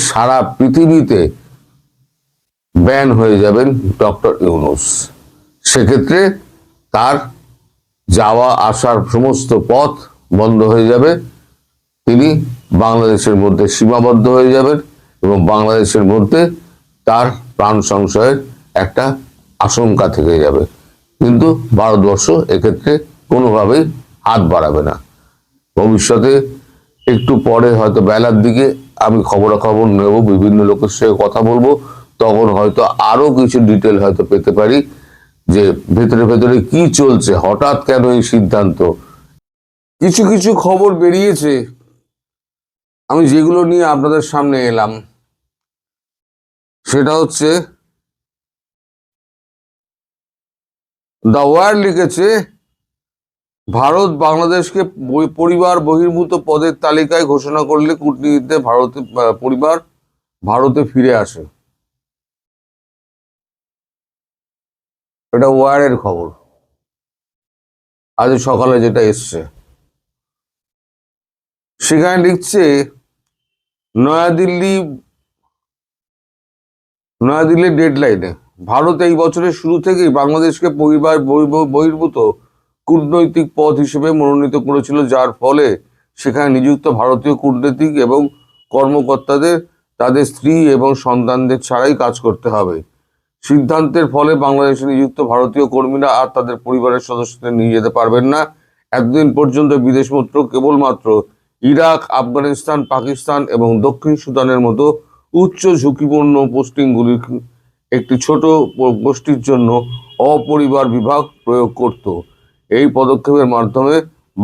সারা পৃথিবীতে ব্যান হয়ে যাবেন ডক্টর ইউনূস। সেক্ষেত্রে তার যাওয়া আসার সমস্ত পথ বন্ধ হয়ে যাবে, তিনি বাংলাদেশের মধ্যে সীমাবদ্ধ হয়ে যাবেন এবং বাংলাদেশের মধ্যে তার প্রাণ সংশয়ের একটা আশঙ্কা থেকে যাবে। কিন্তু ভারতবর্ষ এক্ষেত্রে কোনোভাবেই হাত বাড়াবে না। ভবিষ্যতে একটু পরে হয়তো বেলার দিকে আমি খবরাখবর নেব, বিভিন্ন লোকের সঙ্গে কথা বলবো, তখন হয়তো আরো কিছু ডিটেল হয়তো পেতে পারি যে ভেতরে ভেতরে কি চলছে, হঠাৎ কেন এই সিদ্ধান্ত। কিছু কিছু খবর বেরিয়েছে, আমি যেগুলো নিয়ে আপনাদের সামনে এলাম সেটা হচ্ছে দ্য ওয়ার লিখেছে, ভারত বাংলাদেশকে পরিবার বহির্ভূত পদের তালিকায় ঘোষণা করলে কূটনীতিতে পরিবার ভারতে ফিরে আসে। এটা ওয়ারের খবর, আজ সকালে যেটা এসছে। সেখানে লিখছে, নয়াদিল্লি ডেডলাইনে ভারত এই বছরের শুরু থেকেই বাংলাদেশকে পরিবার বহির্ভূত কূটনৈতিক পদ হিসেবে মনোনীত করেছিল, যার ফলে সেখানে নিযুক্ত ভারতীয় কূটনীতিক এবং কর্মকর্তাদের তাদের স্ত্রী এবং সন্তানদের ছাড়াই কাজ করতে হবে। সিদ্ধান্তের ফলে বাংলাদেশে নিযুক্ত ভারতীয় কর্মীরা আর তাদের পরিবারের সদস্যদের নিয়ে যেতে পারবেন না। এতদিন পর্যন্ত বিদেশ মন্ত্র কেবলমাত্র ইরাক, আফগানিস্তান, পাকিস্তান এবং দক্ষিণ সুদানের মতো উচ্চ ঝুঁকিপূর্ণ পোস্টিংগুলির একটি ছোট গোষ্ঠীর জন্য অপরিবার বিভাগ প্রয়োগ করত। এই পদক্ষেপের মাধ্যমে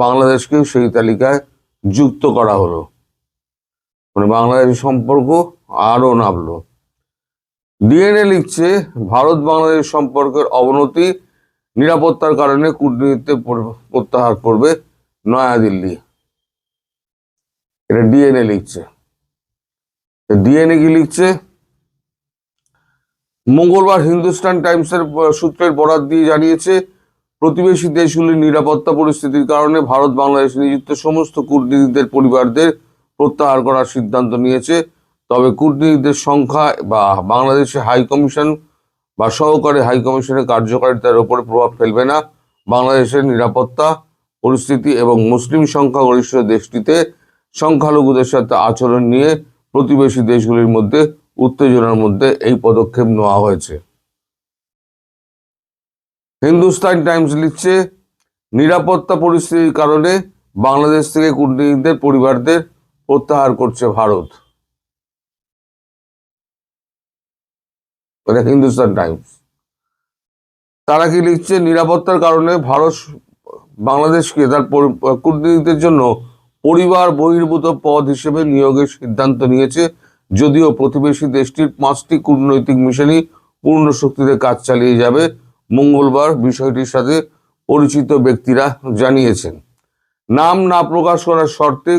বাংলাদেশকেও সেই তালিকায় যুক্ত করা হলো, মানে বাংলাদেশের সম্পর্ক আরো নামলো। ডিএনএ লিখছে, ভারত বাংলাদেশ সম্পর্কের অবনতি, নিরাপত্তার কারণে কূটনীতিতে প্রত্যাহার করবে নয়াদিল্লি। এটা ডিএনএ লিখছে। ডিএনএ কি লিখছে? মঙ্গলবার হিন্দুস্তান টাইমসের সূত্রের বরাত দিয়ে জানিয়েছে, প্রতিবেশী দেশগুলির নিরাপত্তা পরিস্থিতির কারণে ভারত বাংলাদেশে নিযুক্ত সমস্ত কূটনীতিকদের পরিবারদের প্রত্যাহার করার সিদ্ধান্ত নিয়েছে। তবে কূটনীতিকদের সংখ্যা বা বাংলাদেশে হাই কমিশন বা সহকারী হাই কমিশনের কার্যকারিতার উপরে প্রভাব ফেলবে না। বাংলাদেশের নিরাপত্তা পরিস্থিতি এবং মুসলিম সংখ্যাগরিষ্ঠ দেশটিতে সংখ্যালঘুদের সাথে আচরণ নিয়ে প্রতিবেশী দেশগুলির মধ্যে উত্তেজনার মধ্যে এই পদক্ষেপ নেওয়া হয়েছে। হিন্দুস্তান টাইমস লিখছে, নিরাপত্তা পরিস্থিতির কারণে বাংলাদেশ থেকে কূটনীতিকদের পরিবারদের প্রত্যাহার করছে ভারত। এটা হিন্দুস্তান টাইমস। তারা কি লিখছে? নিরাপত্তার কারণে ভারত বাংলাদেশকে তার কূটনীতিকদের জন্য পরিবার বহির্ভূত পদ হিসেবে নিয়োগের সিদ্ধান্ত নিয়েছে, যদিও প্রতিবেশী দেশটির 5টি কূটনৈতিক মিশনই পূর্ণ শক্তিতে কাজ চালিয়ে যাবে। মঙ্গলবার বিষয়টির সাথে পরিচিত ব্যক্তিরা জানিয়েছেন, নাম না প্রকাশ করার শর্তে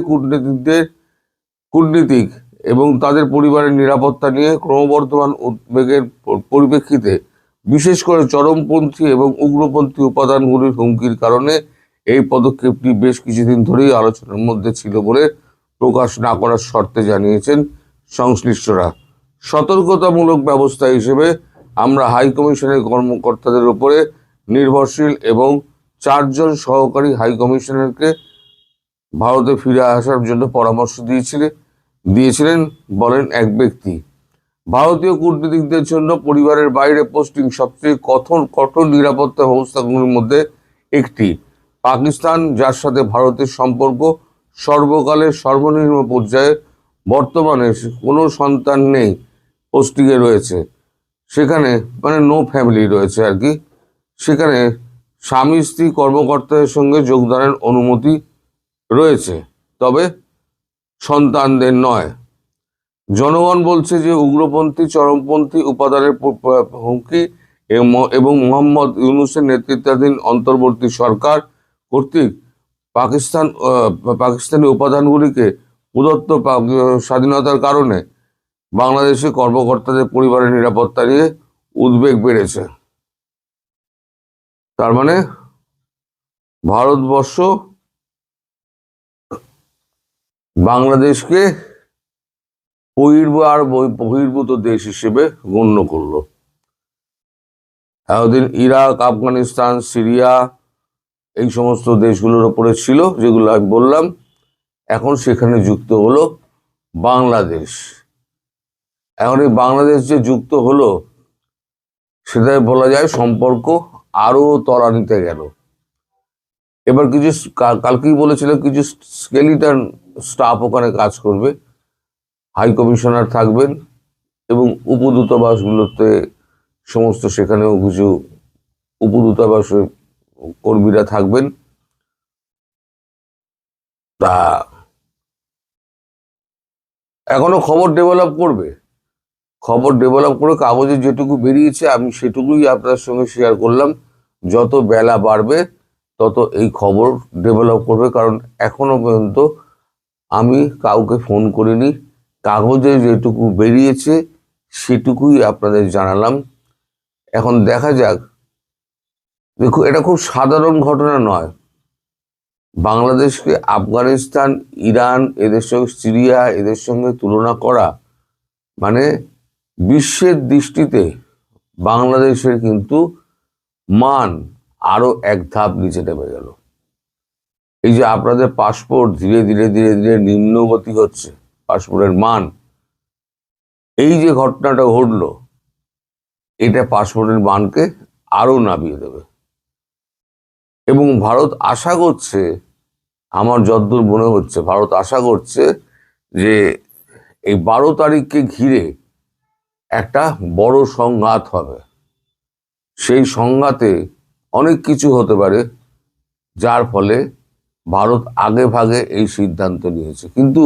কূটনীতিক এবং তাদের পরিবারের নিরাপত্তা নিয়ে ক্রমবর্ধমান উদ্বেগের পরিপ্রেক্ষিতে, বিশেষ করে চরমপন্থী এবং উগ্রপন্থী উপাদানগুলির হুমকির কারণে এই পদক্ষেপটি বেশ কিছুদিন ধরেই আলোচনার মধ্যে ছিল বলে প্রকাশ না করার শর্তে জানিয়েছেন সংশ্লিষ্টরা। সতর্কতামূলক ব্যবস্থা হিসেবে আমরা হাই কমিশনের কর্মকর্তাদের উপরে নির্ভরশীল এবং 4 জন সহকারী হাই কমিশনারকে ভারতে ফিরে আসার জন্য পরামর্শ দিয়েছিলেন বলেন এক ব্যক্তি। ভারতীয় কূটনীতিকদের জন্য পরিবারের বাইরে পোস্টিং সবচেয়ে কঠোর নিরাপত্তা ব্যবস্থাগুলির মধ্যে একটি। পাকিস্তান, যার সাথে ভারতের সম্পর্ক সর্বকালের সর্বনিম্ন পর্যায়ে, বর্তমানে কোনো সন্তান নেই, পোস্টিংয়ে রয়েছে। সেখানে মানে নো ফ্যামিলি রয়েছে আর কি। সেখানে স্বামী স্ত্রী কর্মকর্তাদের সঙ্গে যোগদানের অনুমতি রয়েছে, তবে সন্তানদের নয়। জনগণ বলছে যে উগ্রপন্থী চরমপন্থী উপাদানের হুমকি এবং মোহাম্মদ ইউনূসের নেতৃত্বাধীন অন্তর্বর্তী সরকার কর্তৃক পাকিস্তানি উপাদানগুলিকে প্রদত্ত স্বাধীনতার কারণে বাংলাদেশে কর্মকর্তাদের পরিবারের নিরাপত্তা নিয়ে উদ্বেগ বেড়েছে। তার মানে ভারতবর্ষ বাংলাদেশকে বহির্ভূত দেশ হিসেবে গণ্য করলো। এতদিন ইরাক, আফগানিস্তান, সিরিয়া এই সমস্ত দেশগুলোর ওপরে ছিল, যেগুলো আমি বললাম। এখন সেখানে যুক্ত হলো বাংলাদেশ। এখন এই বাংলাদেশ যে যুক্ত হলো, সেটাই বলা যায় সম্পর্ক আরো ত্বরান্বিত গেল। এবার কিছু কালকেই বলেছিলাম, কিছু স্কেলিটন স্টাফ ওখানে কাজ করবে, হাই কমিশনার থাকবেন এবং উপদূতাবাসগুলোতে সমস্ত সেখানেও কিছু উপদূতাবাসের কর্মীরা থাকবেন। তা এখনো খবর ডেভেলপ করবে, খবর ডেভেলপ করে কাগজে যেটুকু বেরিয়েছে আমি সেটুকুই আপনার সঙ্গে শেয়ার করলাম। যত বেলা বাড়বে তত এই খবর ডেভেলপ করবে, কারণ এখনো পর্যন্ত আমি কাউকে ফোন করিনি। কাগজে যেটুকু বেরিয়েছে সেটুকুই আপনাদের জানালাম। এখন দেখা যাক। দেখো, এটা খুব সাধারণ ঘটনা নয়। বাংলাদেশকে আফগানিস্তান, ইরান, এদের সঙ্গে সিরিয়া, এদের সঙ্গে তুলনা করা মানে বিশ্বের দৃষ্টিতে বাংলাদেশের কিন্তু মান আরো এক ধাপ নিচে নেমে গেল। এই যে আপনাদের পাসপোর্ট ধীরে ধীরে ধীরে ধীরে নিম্নগতি হচ্ছে, পাসপোর্টের মান, এই যে ঘটনাটা ঘটলো, এটা পাসপোর্টের মানকে আরো নামিয়ে দেবে। এবং ভারত আশা করছে, আমার যতদূর মনে হচ্ছে, ভারত আশা করছে যে এই 12 তারিখকে ঘিরে একটা বড় সংঘাত হবে। সেই সংঘাতে অনেক কিছু হতে পারে, যার ফলে ভারত আগে ভাগে এই সিদ্ধান্ত নিয়েছে। কিন্তু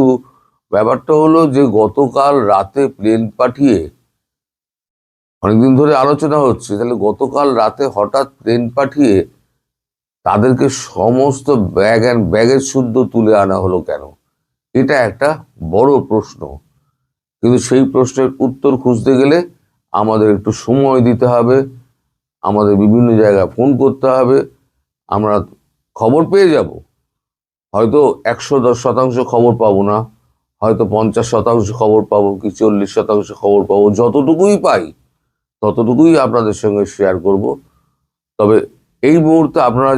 ব্যাপারটা হলো যে গতকাল রাতে প্লেন পাঠিয়ে, অনেকদিন ধরে আলোচনা হচ্ছে, তাহলে গতকাল রাতে হঠাৎ প্লেন পাঠিয়ে তাদেরকে সমস্ত ব্যাগ অ্যান্ড ব্যাগেজ শুদ্ধ তুলে আনা হলো কেন? এটা একটা বড় প্রশ্ন। কিন্তু সেই প্রশ্নের উত্তর খুঁজতে গেলে আমাদের একটু সময় দিতে হবে, আমাদের বিভিন্ন জায়গায় ফোন করতে হবে। আমরা খবর পেয়ে যাব, হয়তো 110% খবর পাবো না, হয়তো 50% খবর পাবো, কি 40% খবর পাবো। যতটুকুই পাই ততটুকুই আপনাদের সঙ্গে শেয়ার করব। তবে এই মুহূর্তে আপনারা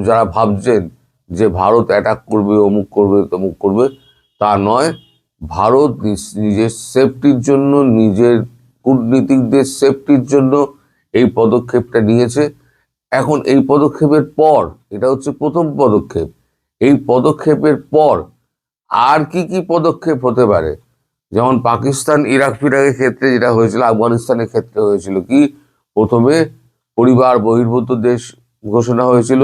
যারা ভাবছেন যে ভারত অ্যাটাক করবে, অমুক করবে, তমুক করবে, তা নয়। ভারত নিজের সেফটির জন্য, নিজের কূটনীতিকদের সেফটির জন্য এই পদক্ষেপটা নিয়েছে। এখন এই পদক্ষেপের পর, এটা হচ্ছে প্রথম পদক্ষেপ, এই পদক্ষেপের পর আর কি কি পদক্ষেপ হতে পারে? যেমন পাকিস্তান, ইরাক ফিরাকের ক্ষেত্রে যেটা হয়েছিল, আফগানিস্তানের ক্ষেত্রে হয়েছিল কি, প্রথমে পরিবার বহির্ভূত দেশ ঘোষণা হয়েছিল,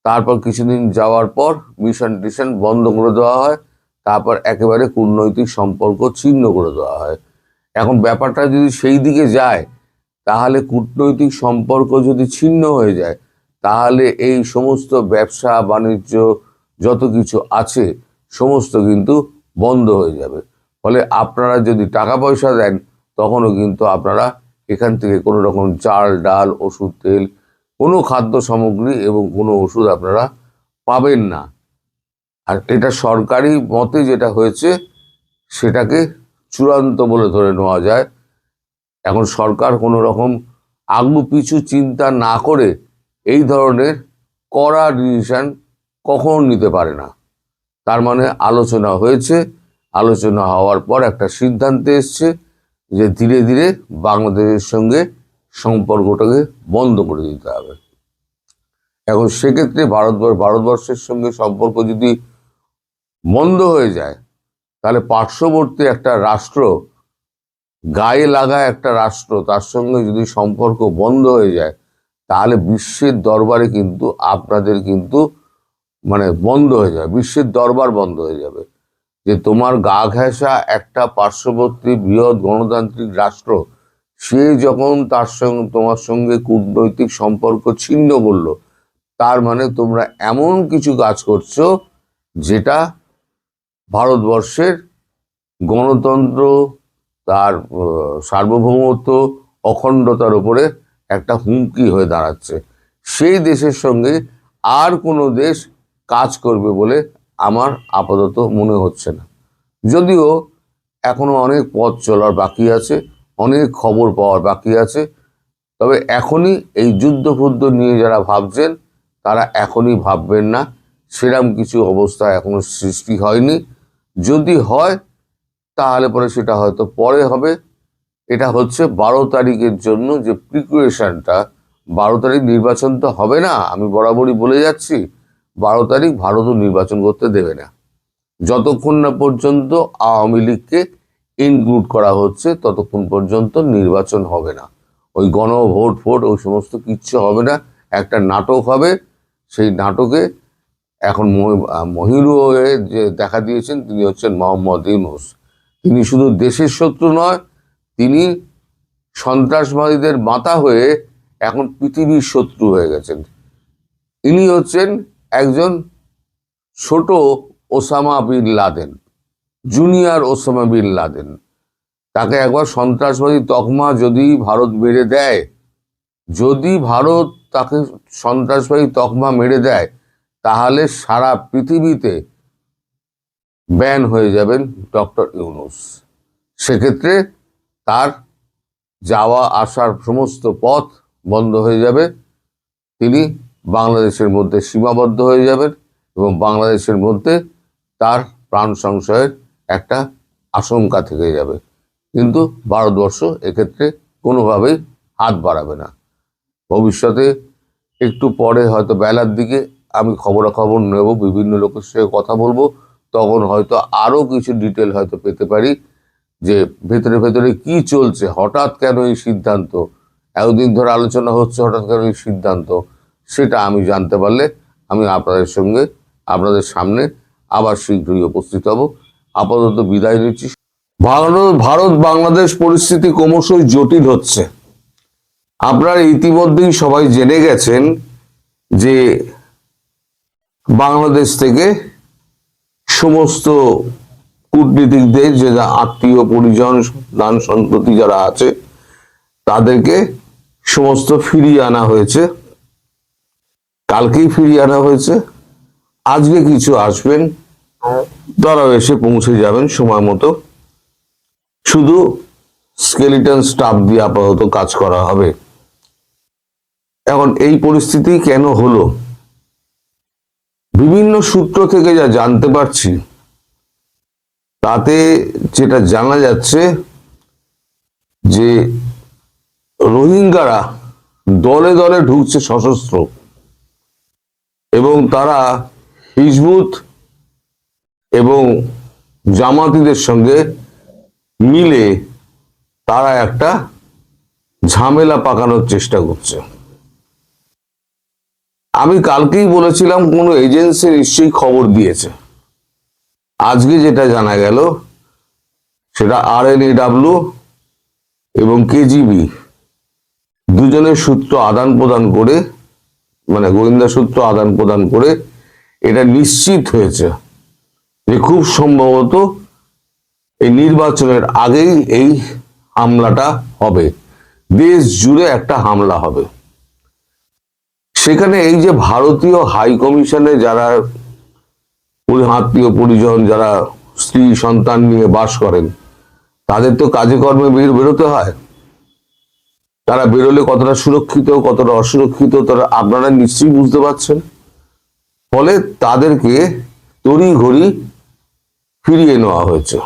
তারপর কিছুদিন যাওয়ার পর মিশন টিশন বন্ধ করে দেওয়া হয়, তারপর একেবারে কূটনৈতিক সম্পর্ক ছিন্ন করে দেওয়া হয়। এখন ব্যাপারটা যদি সেই দিকে যায়, তাহলে কূটনৈতিক সম্পর্ক যদি ছিন্ন হয়ে যায়, তাহলে এই সমস্ত ব্যবসা বাণিজ্য যত কিছু আছে সমস্ত কিন্তু বন্ধ হয়ে যাবে। ফলে আপনারা যদি টাকা পয়সা দেন, তখনও কিন্তু আপনারা এখান থেকে কোনো রকম চাল, ডাল, ওষুধ, তেল, কোনো খাদ্য সামগ্রী এবং কোনো ওষুধ আপনারা পাবেন না। আর এটা সরকারি মতে যেটা হয়েছে সেটাকে চূড়ান্ত বলে ধরে নেওয়া যায়। এখন সরকার কোনো রকম আগু পিছু চিন্তা না করে এই ধরনের কড়া ডিসিশন কখনো নিতে পারে না। তার মানে আলোচনা হয়েছে, আলোচনা হওয়ার পর একটা সিদ্ধান্তে এসছে যে ধীরে ধীরে বাংলাদেশের সঙ্গে সম্পর্কটাকে বন্ধ করে দিতে হবে। এখন সেক্ষেত্রে ভারতবর্ষের সঙ্গে সম্পর্ক যদি বন্ধ হয়ে যায়, তাহলে পার্শ্ববর্তী একটা রাষ্ট্র, গায়ে লাগা একটা রাষ্ট্র, তার সঙ্গে যদি সম্পর্ক বন্ধ হয়ে যায়, তাহলে বিশ্বের দরবারে কিন্তু আপনাদের কিন্তু মানে বন্ধ হয়ে যাবে, বিশ্বের দরবার বন্ধ হয়ে যাবে। যে তোমার গা ঘেঁষা একটা পার্শ্ববর্তী বৃহৎ গণতান্ত্রিক রাষ্ট্র, সে যখন তোমার সঙ্গে কূটনৈতিক সম্পর্ক ছিন্ন করলো, তার মানে তোমরা এমন কিছু কাজ করছো যেটা ভারতবর্ষের গণতন্ত্র, তার সার্বভৌমত্ব, অখণ্ডতার উপরে একটা হুমকি হয়ে দাঁড়াচ্ছে। সেই দেশের সঙ্গে আর কোনো দেশ কাজ করবে বলে আমার আপাতত মনে হচ্ছে না। যদিও এখনো অনেক পথ চলার বাকি আছে, অনেক খবর পাওয়ার বাকি আছে। তবে এখনই এই যুদ্ধ ফুদ্ধ নিয়ে যারা ভাবছেন তারা এখনই ভাববেন না, সেরকম কিছু অবস্থা এখনো সৃষ্টি হয়নি। যদি হয় তাহলে পরে সেটা হয়তো পরে হবে। এটা হচ্ছে 12 তারিখের জন্য যে প্রিপারেশনটা। 12 তারিখ নির্বাচন তো হবে না, আমি বরাবরই বলে যাচ্ছি। 12 তারিখ ভারতও নির্বাচন করতে দেবে না যতক্ষণ না পর্যন্ত আওয়ামী লীগকে ইনক্লুড করা হচ্ছে, ততক্ষণ পর্যন্ত নির্বাচন হবে না। ওই গণভোট ফোট ওই সমস্ত কিচ্ছু হবে না, একটা নাটক হবে। সেই নাটকে এখন মহিরু হয়ে যে দেখা দিয়েছেন তিনি হচ্ছেন মোহাম্মদ ইউনূস। তিনি শুধু দেশের শত্রু নয়, তিনি সন্ত্রাসবাদীদের মাথা হয়ে এখন পৃথিবীর শত্রু হয়ে গেছেন। ইনি হচ্ছেন একজন ছোট Osama bin Laden, junior Osama bin Laden. তাকে একবার সন্ত্রাসবাদী তকমা যদি ভারত মেরে দেয়, যদি ভারত তাকে সন্ত্রাসবাদী তকমা মেরে দেয়, তাহলে সারা পৃথিবীতে ব্যান হয়ে যাবেন ডক্টর ইউনূস। সেক্ষেত্রে তার যাওয়া আসার সমস্ত পথ বন্ধ হয়ে যাবে। তিনি বাংলাদেশের মধ্যে সীমাবদ্ধ হয়ে যাবেন এবং বাংলাদেশের মধ্যে তার প্রাণ সংশয়ের একটা আশঙ্কা থেকে যাবে। কিন্তু ভারতবর্ষ এক্ষেত্রে কোনোভাবেই হাত বাড়াবে না। ভবিষ্যতে একটু পরে হয়তো বেলার দিকে আমি খবরাখবর নেব, বিভিন্ন লোকের সঙ্গে কথা বলবো, তখন হয়তো আরও কিছু ডিটেল হয়তো পেতে পারি যে ভেতরে ভেতরে কি চলছে, হঠাৎ কেন এই সিদ্ধান্ত, এতদিন ধরে আলোচনা হচ্ছে, হঠাৎ কেন এই সিদ্ধান্ত, সেটা আমি জানতে পারলে আমি আপনাদের সামনে আবার শীঘ্রই উপস্থিত হব। আপাতত বিদায় নিচ্ছি। ভারত বাংলাদেশ পরিস্থিতি ক্রমশই জটিল হচ্ছে। আপনারা ইতিমধ্যেই সবাই জেনে গেছেন যে বাংলাদেশ থেকে সমস্ত কূটনীতিকদের যে আত্মীয় পরিজন সন্তান সন্ততি যারা আছে তাদেরকে সমস্ত ফিরিয়ে আনা হয়েছে। কালকেই ফিরিয়ে আনা হয়েছে, আজকে কিছু আসবেন, তারাও এসে পৌঁছে যাবেন সময় মতো। শুধু স্কেলিটন স্টাফ দিয়ে আপাতত কাজ করা হবে। এখন এই পরিস্থিতি কেন হলো, বিভিন্ন সূত্র থেকে যা জানতে পারছি তাতে যেটা জানা যাচ্ছে যে রোহিঙ্গারা দলে দলে ঢুকছে সশস্ত্র, এবং তারা হিজবুত এবং জামাতিদের সঙ্গে মিলে তারা একটা ঝামেলা পাকানোর চেষ্টা করছে। আমি কালকেই বলেছিলাম কোন এজেন্সি নিশ্চয়ই খবর দিয়েছে। আজকে যেটা জানা গেল সেটা RNAW এবং KGB দুজনের সূত্র আদান প্রদান করে, মানে গোয়েন্দা সূত্র আদান প্রদান করে এটা নিশ্চিত হয়েছে যে খুব সম্ভবত এই নির্বাচনের আগেই এই হামলাটা হবে, দেশ জুড়ে একটা হামলা হবে। সেখানে এই যে ভারতীয় হাই কমিশনে যারা আত্মীয় পরিজন, যারা স্ত্রী সন্তান নিয়ে বাস করেন, তাদের তো কাজে কর্মে বেরোতে হয়। তারা বেরোলে কতটা সুরক্ষিত কতটা অসুরক্ষিত তারা আপনারা নিশ্চয়ই বুঝতে পারছেন। ফলে তাদেরকে তড়িঘড়ি ফিরিয়ে নেওয়া হয়েছে।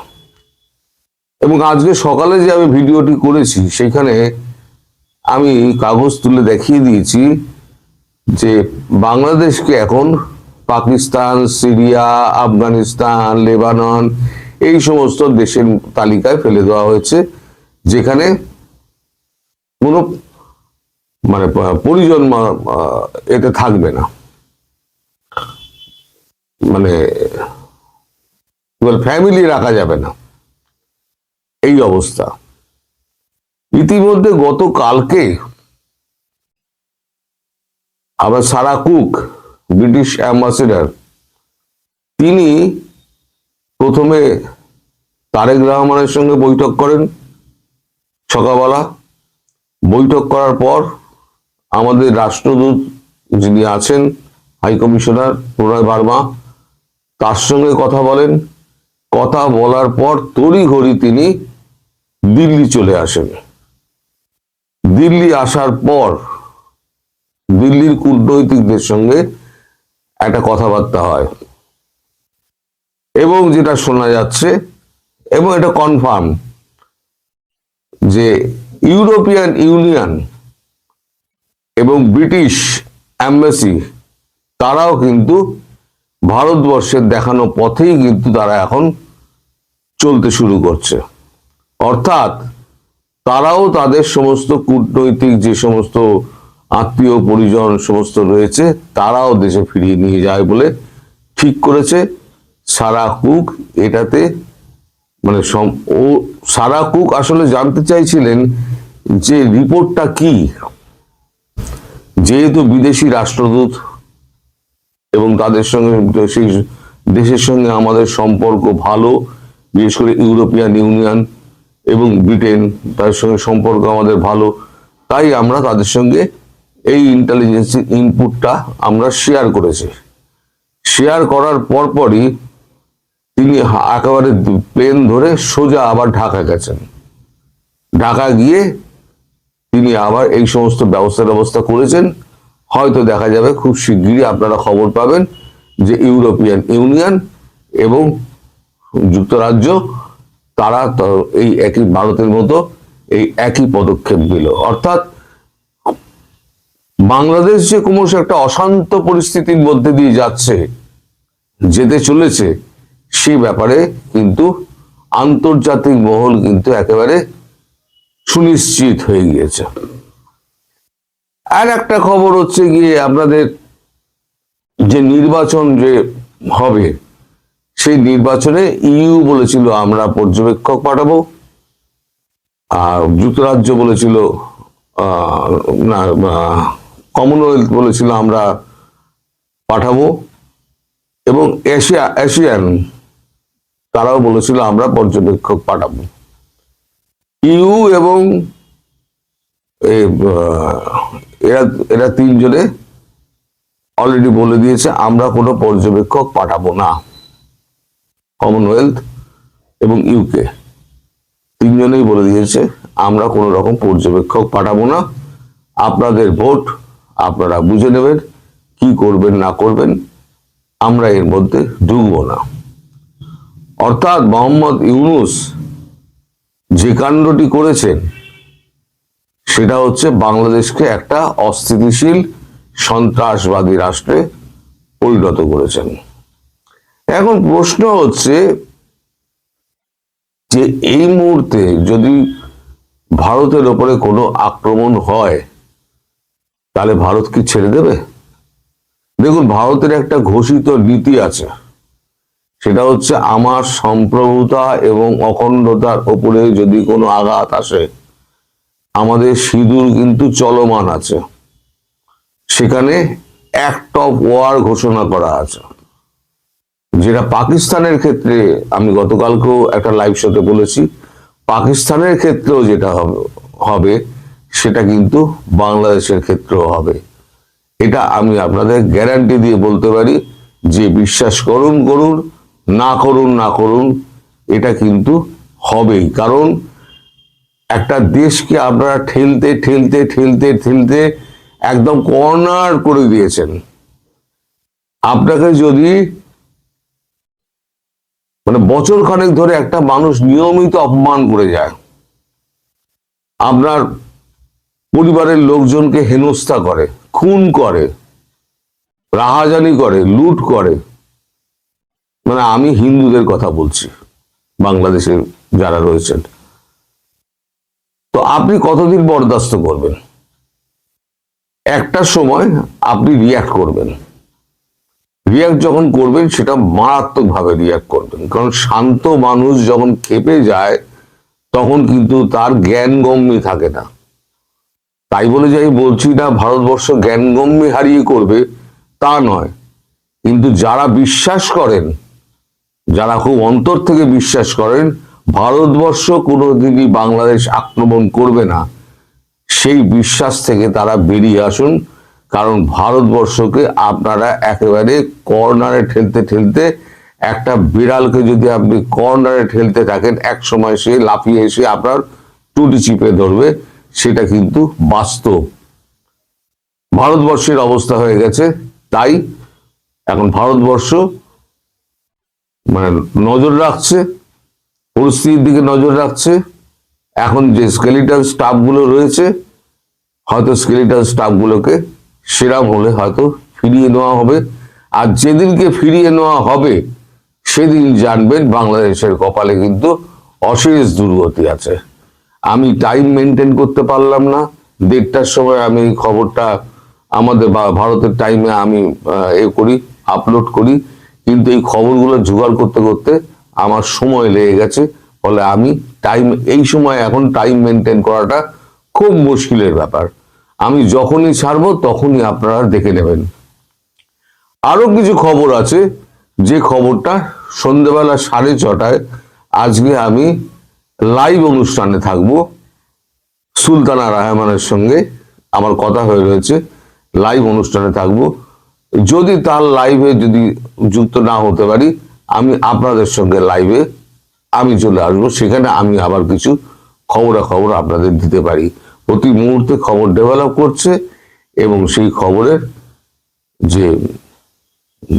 এবং আজকে সকালে যে আমি ভিডিওটি করেছি সেখানে আমি কাগজ তুলে দেখিয়ে দিয়েছি যে বাংলাদেশকে এখন পাকিস্তান, সিরিয়া, আফগানিস্তান, লেবানন এই সমস্ত দেশের তালিকায় ফেলে দেওয়া হয়েছে, যেখানে কোনো মানে পরিজন এতে থাকবে না, মানে ফ্যামিলি রাখা যাবে না, এই অবস্থা। ইতিমধ্যে গতকালকে আবার সারা কুক, ব্রিটিশ অ্যাম্বাসেডার, তিনি প্রথমে তারেক রহমানের সঙ্গে বৈঠক করেন সকালবেলা। বৈঠক করার পর আমাদের রাষ্ট্রদূত যিনি আছেন হাই কমিশনার প্রণয় বার্মা, তার সঙ্গে কথা বলেন। কথা বলার পর তড়িঘড়ি তিনি দিল্লি চলে আসেন। দিল্লি আসার পর দিল্লির কূটনৈতিকদের সঙ্গে একটা কথাবার্তা হয় এবং যেটা শোনা যাচ্ছে এবং এটা কনফার্ম যে ইউরোপিয়ান ইউনিয়ন এবং ব্রিটিশ এম্বাসি তারাও কিন্তু ভারতবর্ষের দেখানো পথেই কিন্তু তারা এখন চলতে শুরু করছে। অর্থাৎ তারাও তাদের সমস্ত কূটনৈতিক যে সমস্ত আত্মীয় পরিজন সমস্ত রয়েছে তারাও দেশে ফিরিয়ে নিয়ে যায় বলে ঠিক করেছে। সারা কুক এটাতে মানে সারা কুক আসলে জানতে চাইছিলেন যে রিপোর্টটা কি, যেহেতু বিদেশি রাষ্ট্রদূত এবং তাদের সঙ্গে সেই দেশের সঙ্গে আমাদের সম্পর্ক ভালো, বিশেষ করে ইউরোপিয়ান ইউনিয়ন এবং ব্রিটেন তাদের সঙ্গে সম্পর্ক আমাদের ভালো, তাই আমরা তাদের সঙ্গে এই ইন্টেলিজেন্স ইনপুটটা আমরা শেয়ার করেছি। শেয়ার করার পরপরই তিনি একেবারে প্লেন ধরে সোজা আবার ঢাকা গেছেন। ঢাকা গিয়ে তিনি আবার এই সমস্ত ব্যবস্থা করেছেন। হয়তো দেখা যাবে খুব শিগগিরই আপনারা খবর পাবেন যে ইউরোপিয়ান ইউনিয়ন এবং যুক্তরাজ্য তারা এই একই ভারতের মতো এই একই পদক্ষেপ নিল। অর্থাৎ বাংলাদেশ যে ক্রমশ একটা অশান্ত পরিস্থিতির মধ্যে দিয়ে যেতে চলেছে সে ব্যাপারে কিন্তু আন্তর্জাতিক মহল কিন্তু একেবারে সুনিশ্চিত হয়ে গিয়েছে। আর একটা খবর হচ্ছে গিয়ে আপনাদের যে নির্বাচন যে হবে সেই নির্বাচনে ইইউ বলেছিল আমরা পর্যবেক্ষক পাঠাবো, আর যুক্তরাজ্য বলেছিল না, কমনওয়েলথ বলেছিল আমরা পাঠাবো, এবং এশিয়ান তারাও বলেছিল আমরা পর্যবেক্ষক পাঠাবো। ইউ এবং এরা তিনজনে অলরেডি বলে দিয়েছে আমরা কোনো পর্যবেক্ষক পাঠাবো না। কমনওয়েলথ এবং ইউকে তিনজনেই বলে দিয়েছে আমরা কোনো রকম পর্যবেক্ষক পাঠাবো না, আপনাদের ভোট আপনারা বুঝে নেবেন, কি করবেন না করবেন, আমরা এর মধ্যে ঢুকবো না। অর্থাৎ মোহাম্মদ ইউনূস যে কাণ্ডটি করেছেন সেটা হচ্ছে বাংলাদেশকে একটা অস্থিতিশীল সন্ত্রাসবাদী রাষ্ট্রে পরিণত করেছেন। এখন প্রশ্ন হচ্ছে যে এই মুহূর্তে যদি ভারতের ওপরে কোনো আক্রমণ হয় তাহলে ভারত কি ছেড়ে দেবে? দেখুন, ভারতের একটা ঘোষিত নীতি আছে, সেটা হচ্ছে আমার সম্প্রভুতা এবং অখণ্ডতার ওপরে যদি কোনো আঘাত আসে আমাদের সিঁদুর কিন্তু চলমান আছে, সেখানে অ্যাক্ট অফ ওয়ার ঘোষণা করা আছে, যেটা পাকিস্তানের ক্ষেত্রে আমি গতকালকেও একটা লাইভ শোতে বলেছি, পাকিস্তানের ক্ষেত্রেও যেটা হবে সেটা কিন্তু বাংলাদেশের ক্ষেত্রেও হবে। এটা আমি আপনাদের গ্যারান্টি দিয়ে বলতে পারি যে বিশ্বাস করুন না করুন এটা কিন্তু হবেই। কারণ একটা দেশকে আপনারা ঠেলতে একদম কর্নার করে দিয়েছেন। আপনাকে যদি মানে বছর খানেক ধরে একটা মানুষ নিয়মিত অপমান করে যায়, আপনার পরিবারের লোকজনকে হেনস্থা করে, খুন করে, রাহাজানি করে, লুট করে, মানে আমি হিন্দুদের কথা বলছি, বাংলাদেশের যারা রয়েছেন, তো আপনি কতদিন বরদাস্ত করবেন? একটা সময় আপনি রিয়াক্ট করবেন। রিয়াক্ট যখন করবেন সেটা মারাত্মকভাবে রিয়াক্ট করবেন, কারণ শান্ত মানুষ যখন ক্ষেপে যায় তখন কিন্তু তার জ্ঞানগম্যি থাকে না। তাই বলে যে আমি বলছি না ভারতবর্ষ জ্ঞানগম্যি হারিয়ে করবে, তা নয়, কিন্তু যারা বিশ্বাস করেন, যারা খুব অন্তর থেকে বিশ্বাস করেন ভারতবর্ষ কোনোদিনই বাংলাদেশ আক্রমণ করবে না, সেই বিশ্বাস থেকে তারা বেরিয়ে আসুন। কারণ ভারতবর্ষকে আপনারা একেবারে কর্নারে ঠেলতে একটা বিড়ালকে যদি আপনি কর্নারে ঠেলতে থাকেন, এক সময় সে লাফিয়ে এসে আপনার টুটি চিপে ধরবে, সেটা কিন্তু বাস্তব। ভারতবর্ষের অবস্থা হয়ে গেছে তাই। এখন ভারতবর্ষ মানে নজর রাখছে, পরিস্থিতির দিকে নজর রাখছে। এখন যে স্কেলিটাল স্টাফ গুলো রয়েছে, হয়তো স্কেলিটাল স্টাফ গুলোকে সেরাম হলে হয়তো ফিরিয়ে নেওয়া হবে। আর যেদিনকে ফিরিয়ে নেওয়া হবে সেদিন জানবেন বাংলাদেশের কপালে কিন্তু অশেষ দুর্গতি আছে। আমি টাইম মেনটেন করতে পারলাম না, 1:30টার সময় আমি খবরটা আমাদের ভারতের টাইমে আমি আপলোড করি, কিন্তু এই খবরগুলো জোগাড় করতে করতে আমার সময় লেগে গেছে। ফলে আমি এই সময় এখন টাইম মেনটেন করাটা খুব মুশকিলের ব্যাপার। আমি যখনই ছাড়বো তখনই আপনারা দেখে নেবেন। আরো কিছু খবর আছে, যে খবরটা সন্ধ্যেবেলা 6:30টায় আজকে আমি লাইভ অনুষ্ঠানে থাকবো। সুলতানা রহমানের সঙ্গে আমার কথা হয়ে রয়েছে, লাইভ অনুষ্ঠানে থাকবো। যদি তার লাইভে যদি যুক্ত না হতে পারি, আমি আপনাদের সঙ্গে লাইভে আমি চলে আসবো। সেখানে আমি আবার কিছু খবর আপনাদের দিতে পারি। প্রতি মুহূর্তে খবর ডেভেলপ করছে এবং সেই খবরের যে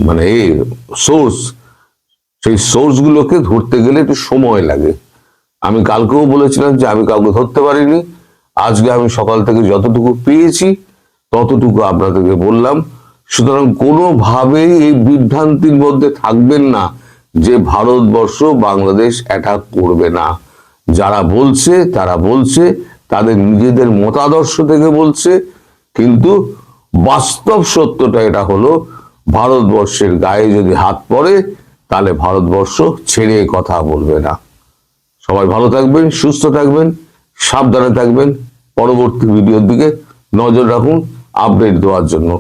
মানে সোর্স, সেই সোর্স গুলোকে ধরতে গেলে একটু সময় লাগে। আমি কালকেও বলেছিলাম যে আমি কাউকে ধরতে পারিনি। আজকে আমি সকাল থেকে যতটুকু পেয়েছি ততটুকু আপনাদেরকে বললাম। সুতরাং কোনোভাবেই এই বিভ্রান্তির মধ্যে থাকবেন না যে ভারতবর্ষ বাংলাদেশ অ্যাটাক করবে না। যারা বলছে তারা বলছে তাদের নিজেদের মতাদর্শ থেকে বলছে, কিন্তু বাস্তব সত্যটা এটা হলো, ভারতবর্ষের গায়ে যদি হাত পড়ে তাহলে ভারতবর্ষ ছেড়ে কথা বলবে না। সবাই ভালো থাকবেন, সুস্থ থাকবেন, সাবধানে থাকবেন। পরবর্তী ভিডিওর দিকে নজর রাখুন আপডেট দেওয়ার জন্য।